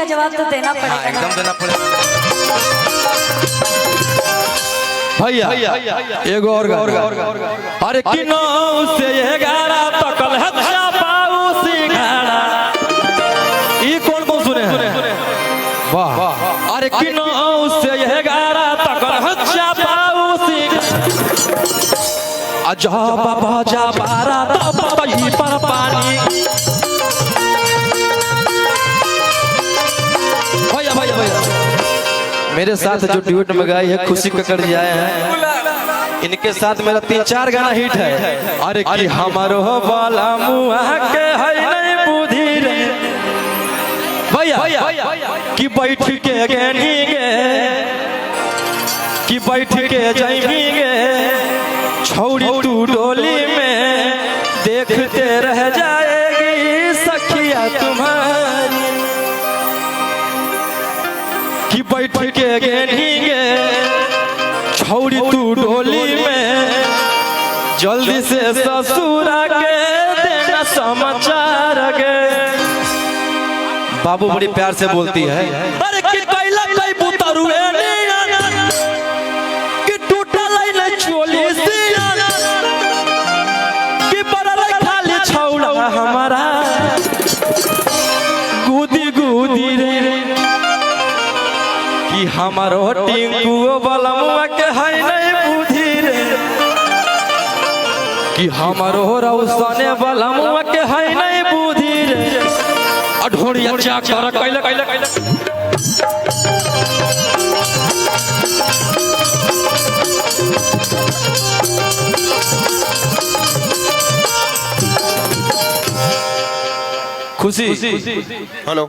इसका जवाब तो देना पड़ेगा। हाँ, एकदम देना पड़ेगा। भैया एगो और अरे किनो से 11 तकल है चापाऊ सिंघाड़ा। ई कौन सुने हैं? वाह। अरे किनो से 11 तकल है चापाऊ सिंघाड़ा। जा बाबा जा बारा तब पई पर पानी। भैया मेरे साथ जो ड्यूट में गाई है खुशी ककड़ जी आए हैं, इनके साथ मेरा 3-4 गाना हिट है। अरे कि हमारो बाला मुआ के है नहीं बुद्धि रे भैया कि बैठ के गनी गे कि बैठ के जइमी गे छौड़ी तू डोली में देखते रह जाएगी सखिया तुम्हारी। कि बैठ के गेनीगे छौड़ी तू डोली में जल्दी से ससुरा के देना समाचार गे। बाबू बड़ी प्यार से बोलती है। अरे कि कैला कई बुतरुए कि टूटल न चोली सिया कि बड़ा खाली छौड़ा हमारा गुदी गुदी रे कि हमारो टिंकू बलमुआ के है नहीं बुद्धि रे कि हमारो रौसने बलमुआ के है नहीं बुद्धि रे। अढोड़िया चा कर कैले खुशी। हेलो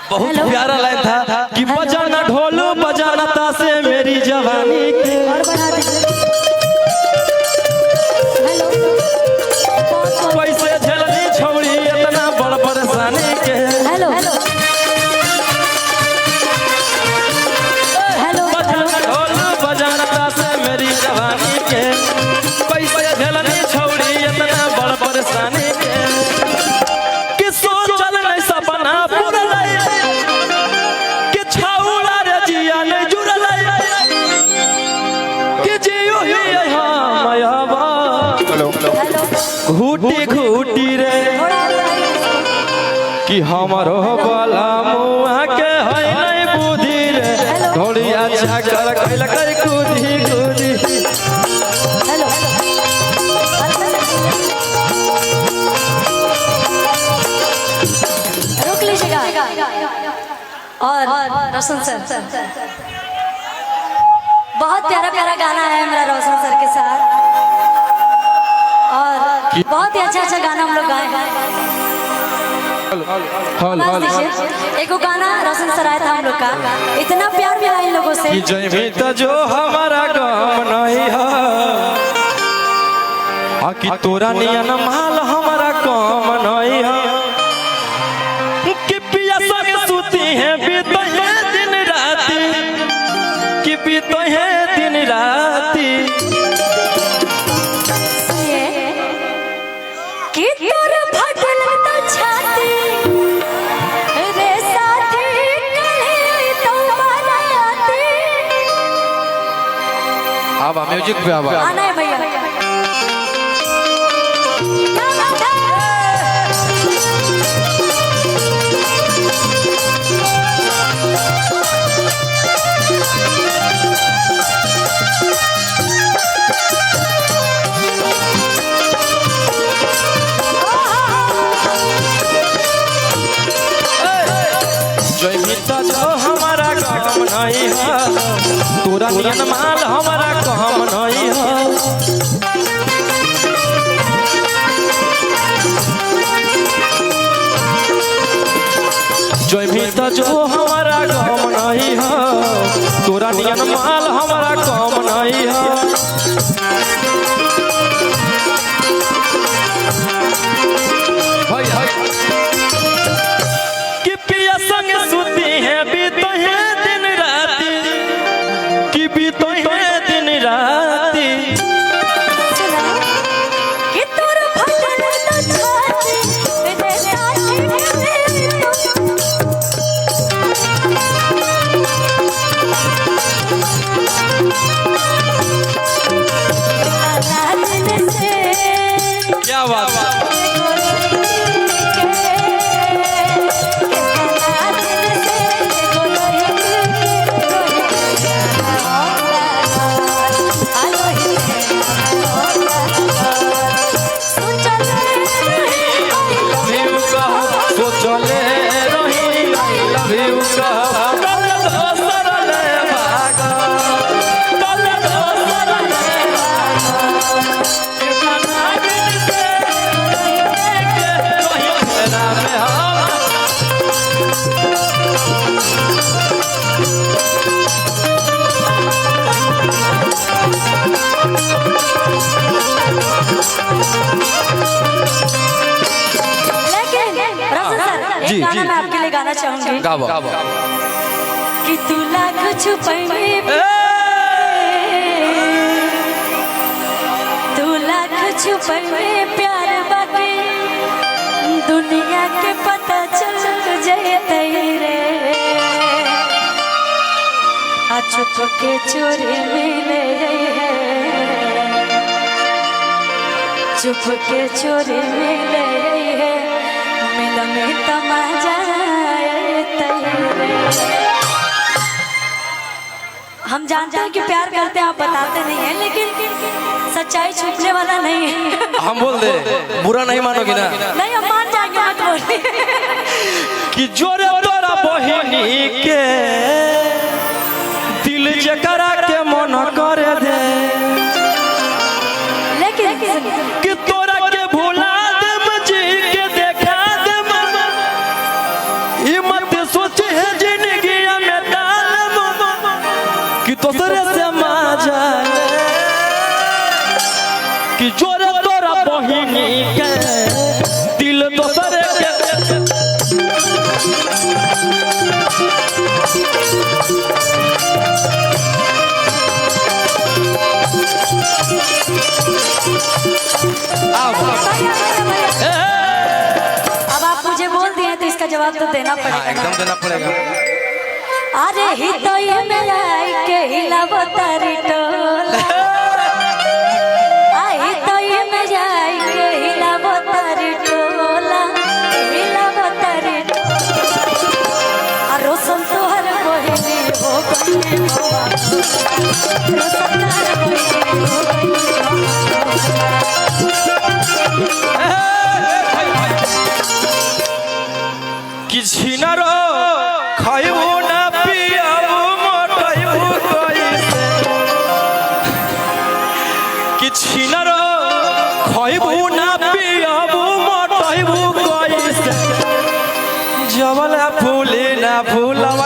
बहुत प्यारा लाइन था कि बजाना ढोलू बजाना तासे मेरी जवानी के। कैसे झेलनी छौड़ी इतना बड़ परेशानी के। बजाना ढोलू बजाना तासे मेरी जवानी के। कैसे झेलनी छौड़ी इतना बड़ परेशानी के। घूटी घूटी रे कि हमारो बाला मुआ के है नहीं बुद्धि रे ढोलिया चाकर कैला कर कूदी कूदी। रुक लीजिएगा। और रोशन सर बहुत प्यारा गाना है मेरा रोशन सर के साथ, और बहुत ही अच्छा गाना हम लोग गाए हैं। एक गाना रोशन सर आया था हम लोग का, इतना प्यार मिला इन लोगों से। तो जो हमारा काम नहीं है कि तोरा नियन माल हमारा काम नहीं है कि पिया संग सूती है बीतो है दिन राती कि बीतो है दिन राती। अब म्यूजिक पे आना है भैया। जो हमारा काम नहीं है तोरा नियन माल हमारा काम नहीं है। जो हमारा काम नहीं है तोरा नियन माल हमारा काम नहीं है। कि पिया संग सुती है बीतो है दिन राती कि बीतो है दिन राती। क्या बात है। सोचले रही लव यू कहा कल दोसर ले भागा कल दोसर ले भागा कितना दिन से वही तेरा में हम जी जी मैं आपके लिए गाना चाहूंगी गाओ कि तू लाख छुपाई तू लाख छुपाई प्यार बाकी दुनिया के पता चल जाए रे आ छुप के चोरी मिले चुप के चोरी मिले मिल में तमाजा हम जानते हैं कि प्यार करते हैं आप बताते नहीं हैं लेकिन सच्चाई छुपने वाला नहीं है। हम बोल दे बुरा नहीं मानोगी ना नहीं हम मान जाएंगे मत बोलिए कि जोरे तोरा बहिनी के दिल जकरा के मन करे दे लेकिन कि तोरा के भुला देम जी के देखा देम ई मत सोचे है जिंदगी में डालम कि तोरे से मजा कि जोरे तोरा बहिनी के दिल दोसरे के अब आप मुझे बोल दिए तो इसका जवाब तो देना पड़ेगा। एकदम देना पड़ेगा। अरे ही तो ये मिलाई के हिलावो तारी टोला आई तो ये मिलाई के हिलावो तारी टोला हिलावो तारी टोला रोशन तोहर बहिनी हो गई बाबा रोशन तोहर बहिनी हो गई कि छिनरो खाइबो ना पियाबो मोटाइबो कैसे कि छिनरो खाइबो ना पियाबो मोटाइबो कैसे जवला फूले ना फूलवा